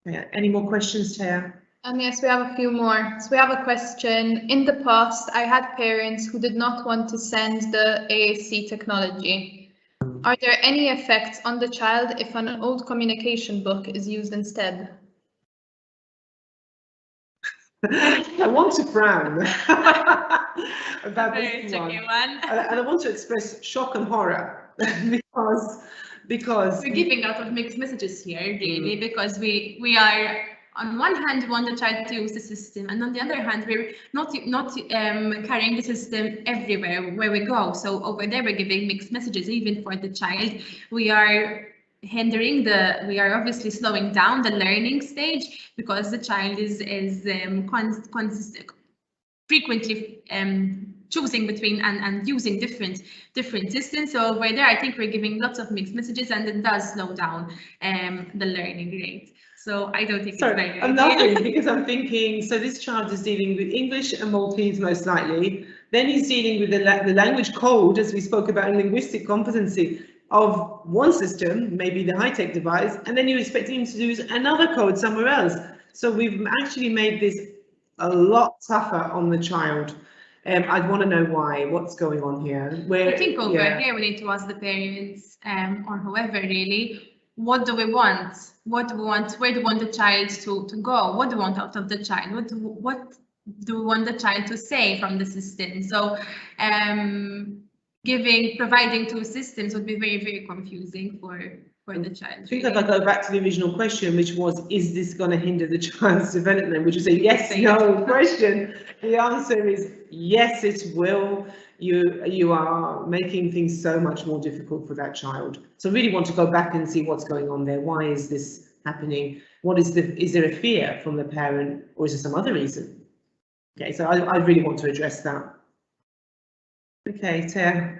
Yeah. Any more questions, Taya? Yes, we have a few more. So we have a question. In the past, I had parents who did not want to send the AAC technology. Are there any effects on the child if an old communication book is used instead? I want to frown about this one. And I want to express shock and horror because we're giving out of mixed messages here, really, because we are on one hand we want the child to use the system, and on the other hand we're not carrying the system everywhere where we go. So over there we're giving mixed messages. Even for the child, we are we are obviously slowing down the learning stage, because the child is frequently choosing between and using different systems. So over there, I think we're giving lots of mixed messages, and it does slow down the learning rate. So I don't think it's very I'm laughing because I'm thinking, so this child is dealing with English and Maltese most likely. Then he's dealing with the language code, as we spoke about in linguistic competency, of one system, maybe the high-tech device, and then you're expecting him to use another code somewhere else. So we've actually made this a lot tougher on the child. I'd want to know why, what's going on here. I think over here we need to ask the parents or whoever really, what do we want? What do we want? Where do we want the child to go? What do we want out of the child? What do we want the child to say from the system? So providing two systems would be very, very confusing for the child. I think if I go back to the original question, which was, is this going to hinder the child's development? Which is a yes, no question. The answer is yes, it will. You are making things so much more difficult for that child. So really want to go back and see what's going on there. Why is this happening? Is there a fear from the parent, or is there some other reason? Okay, so I really want to address that. Okay, Taya,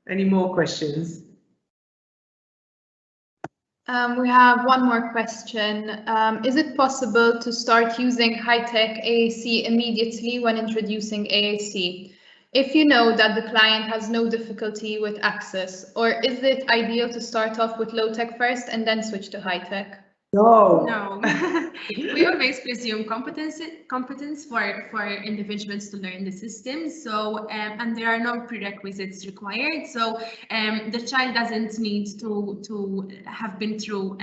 any more questions? We have one more question. Is it possible to start using high-tech AAC immediately when introducing AAC, if you know that the client has no difficulty with access? Or is it ideal to start off with low-tech first and then switch to high-tech? No. We always presume competence for individuals to learn the system. So and there are no prerequisites required. So the child doesn't need to have been through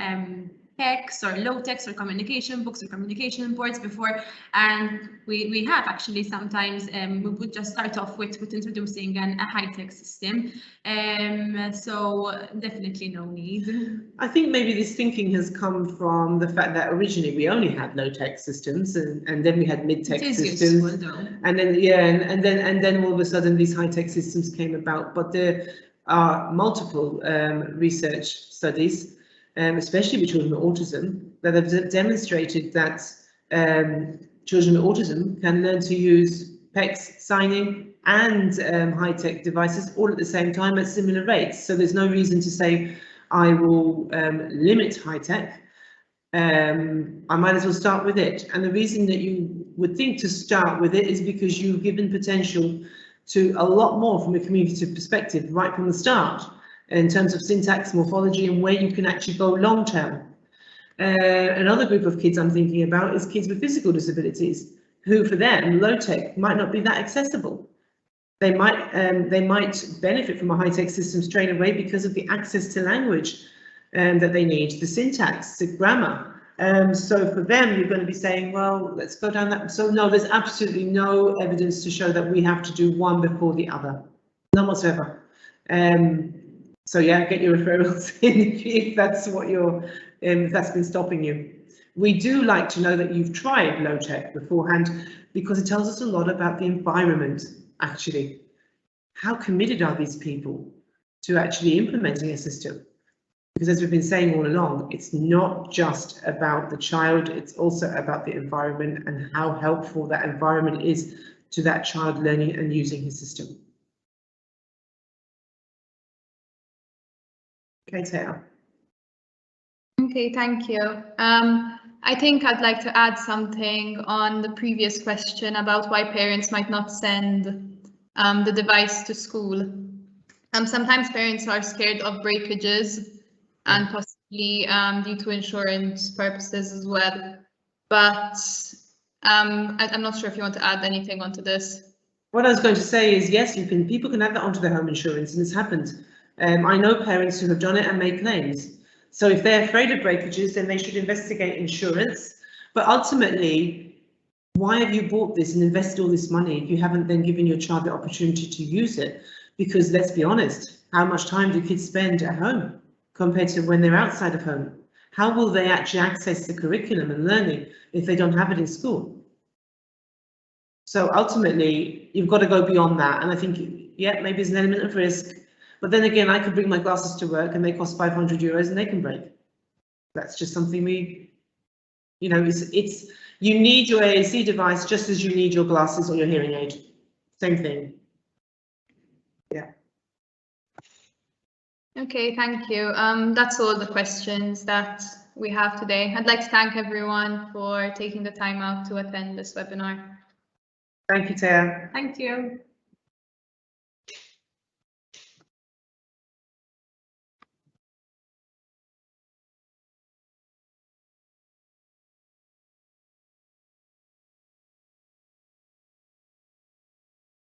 text or low text or communication books or communication boards before, and we have actually sometimes we would just start off with introducing a high-tech system. So definitely no need. I think maybe this thinking has come from the fact that originally we only had low-tech systems, and then we had mid-tech systems, useful, though. and then and then all of a sudden these high-tech systems came about. But there are multiple research studies, especially with children with autism, that have demonstrated that children with autism can learn to use PECS, signing and high-tech devices all at the same time at similar rates. So there's no reason to say I will limit high-tech. I might as well start with it. And the reason that you would think to start with it is because you've given potential to a lot more from a communicative perspective right from the start, in terms of syntax, morphology, and where you can actually go long term. Another group of kids I'm thinking about is kids with physical disabilities, who for them low tech might not be that accessible. They might benefit from a high tech system straight away because of the access to language that they need, the syntax, the grammar. So for them, you're going to be saying, well, let's go down that. So no, there's absolutely no evidence to show that we have to do one before the other, none whatsoever. So yeah, get your referrals in if that's what if that's been stopping you. We do like to know that you've tried low tech beforehand, because it tells us a lot about the environment, actually. How committed are these people to actually implementing a system? Because as we've been saying all along, it's not just about the child, it's also about the environment and how helpful that environment is to that child learning and using his system. Okay, Taya. Okay, thank you. I think I'd like to add something on the previous question about why parents might not send the device to school. Sometimes parents are scared of breakages and possibly due to insurance purposes as well. But I'm not sure if you want to add anything onto this. What I was going to say is, yes, people can add that onto their home insurance, and it's happened. I know parents who have done it and made claims. So if they're afraid of breakages, then they should investigate insurance. But ultimately, why have you bought this and invested all this money if you haven't then given your child the opportunity to use it? Because let's be honest, how much time do kids spend at home compared to when they're outside of home? How will they actually access the curriculum and learning if they don't have it in school? So ultimately, you've got to go beyond that. And I think, yeah, maybe there's an element of risk. But then again, I could bring my glasses to work and they cost €500 and they can break. That's just something you need your AAC device just as you need your glasses or your hearing aid. Same thing. Yeah. Okay, thank you. That's all the questions that we have today. I'd like to thank everyone for taking the time out to attend this webinar. Thank you, Taya. Thank you.